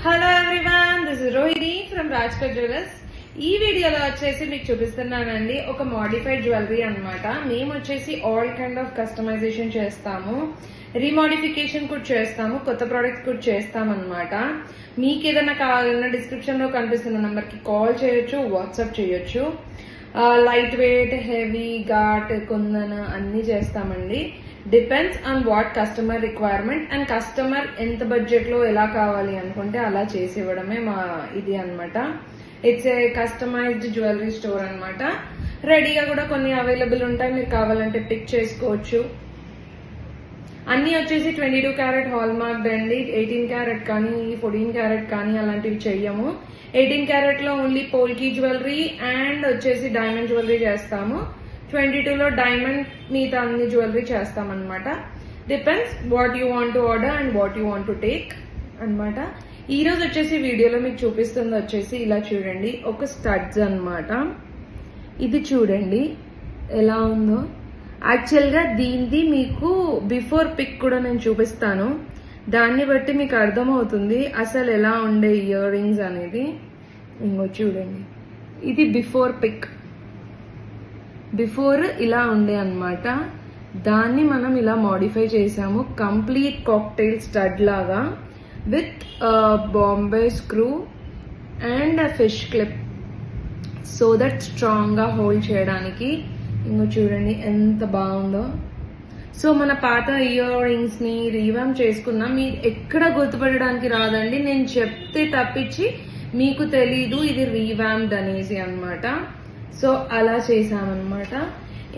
Hello everyone, this is Rohini from Rajkot jewellers. ఈ వీడియోలో వచ్చేసి మీకు చూపిస్తున్నానండి ఒక మోడిఫైడ్ జ్యువెలరీ అన్నమాట. మేము వచ్చేసి ఆల్ కైండ్ ఆఫ్ కస్టమైజేషన్ చేస్తాము, రీమోడిఫికేషన్ కూడా చేస్తాము, కొత్త ప్రోడక్ట్స్ కూడా చేస్తాం అన్నమాట. మీకు ఏదైనా కావాలన్నా డిస్క్రిప్షన్ లో కనిపిస్తున్న నంబర్ కి కాల్ చేయొచ్చు, వాట్సాప్ చేయొచ్చు. Light weight, heavy, ghat, kundan అన్ని చేస్తామండి. Depends on what customer requirement and customer ఎంత బడ్జెట్ లో ఎలా కావాలి అనుకుంటే అలా చేసి ఇవ్వడమే మా ఇది అన్నమాట. It's a customized jewellery store అన్నమాట. రెడీగా కూడా కొన్ని అవైలబుల్ ఉంటాయి, మీరు కావాలంటే పిక్ చేసుకోవచ్చు. అన్ని వచ్చేసి 22 క్యారెట్ హాల్ మార్క్ అండి. 18 క్యారెట్ కానీ 14 క్యారెట్ కానీ అలాంటివి చెయ్యము. 18 క్యారెట్ లో ఓన్లీ పోల్కీ జ్యువెలరీ అండ్ వచ్చేసి డైమండ్ జ్యువెలరీ చేస్తాము. 22 లో డైమండ్ మిగతా అన్ని జ్యువెలరీ చేస్తామన్నమాట. Depends what you want to order and what you want to take అన్నమాట. ఈ రోజు వచ్చేసి వీడియోలో మీకు చూపిస్తుంది వచ్చేసి ఇలా చూడండి, ఒక స్టడ్స్ అన్నమాట. ఇది చూడండి ఎలా ఉందో. యాక్చువల్ గా దీనిది మీకు బిఫోర్ పిక్ కూడా నేను చూపిస్తాను, దాన్ని బట్టి మీకు అర్థమవుతుంది అసలు ఎలా ఉండే ఇయర్ రింగ్స్ అనేది. ఇంకో చూడండి, ఇది బిఫోర్ పిక్. బిఫోర్ ఇలా ఉండే అన్నమాట, దాన్ని మనం ఇలా మోడిఫై చేసాము. కంప్లీట్ కాక్టైల్ స్టడ్ లాగా with Bombay screw and fish clip, so that strong గా హోల్డ్ చేయడానికి. ఇంకో చూడండి ఎంత బాగుందో. సో మన పాత ఇయర్ రింగ్స్ ని రీవామ్ చేసుకున్నాం. మీరు ఎక్కడ గుర్తుపడడానికి రాదండి, నేను చెప్తే తప్పించి మీకు తెలీదు ఇది రీవామ్డ్ అనేసి అన్నమాట. సో అలా చేసామన్నమాట.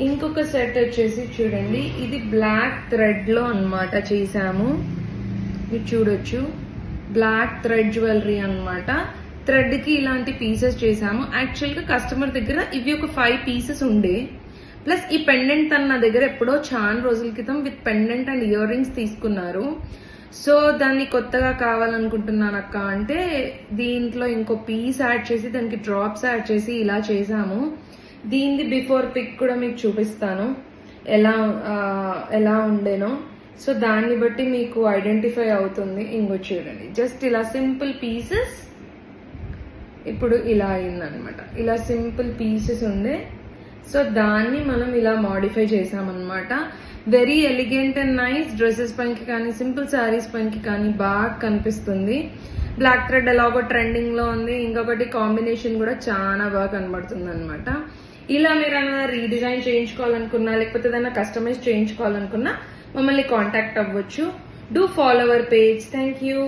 ఇంకొక సెట్ వచ్చేసి చూడండి, ఇది బ్లాక్ థ్రెడ్ లో అన్నమాట చేసాము. మీరు చూడొచ్చు, బ్లాక్ థ్రెడ్ జ్యువెలరీ అన్నమాట. థ్రెడ్ కి ఇలాంటి పీసెస్ చేసాము. యాక్చువల్ గా కస్టమర్ దగ్గర ఇవి ఒక 5 పీసెస్ ఉండే, ప్లస్ ఈ పెండెంట్ తన దగ్గర ఎప్పుడో చాలా రోజుల క్రితం with pendant and ear rings తీసుకున్నారు. సో దాన్ని కొత్తగా కావాలనుకుంటున్నాను అక్క అంటే దీంట్లో ఇంకో పీస్ యాడ్ చేసి దానికి డ్రాప్స్ యాడ్ చేసి ఇలా చేసాము. దీనిది బిఫోర్ పిక్ కూడా మీకు చూపిస్తాను ఎలా ఉండేనో. సో దాన్ని బట్టి మీకు ఐడెంటిఫై అవుతుంది. ఇంకో చూడండి, జస్ట్ ఇలా సింపుల్ పీసెస్ ఇప్పుడు ఇలా అయిందనమాట. ఇలా సింపుల్ పీసెస్ ఉండే, సో దాన్ని మనం ఇలా మోడిఫై చేసామన్నమాట. Very elegant and nice. Dresses పైకి కానీ సింపుల్ శారీస్ పైకి కానీ బాగా కనిపిస్తుంది. బ్లాక్ థ్రెడ్ ఎలాగో ట్రెండింగ్ లో ఉంది, ఇంకొకటి కాంబినేషన్ కూడా చాలా బాగా కనబడుతుంది అనమాట. ఇలా మీరు ఏమైనా రీడిజైన్ చేయించుకోవాలనుకున్నా లేకపోతే ఏదైనా కస్టమైజ్ చేయించుకోవాలనుకున్నా మమ్మల్ని కాంటాక్ట్ అవ్వచ్చు. Do follow our page. Thank you.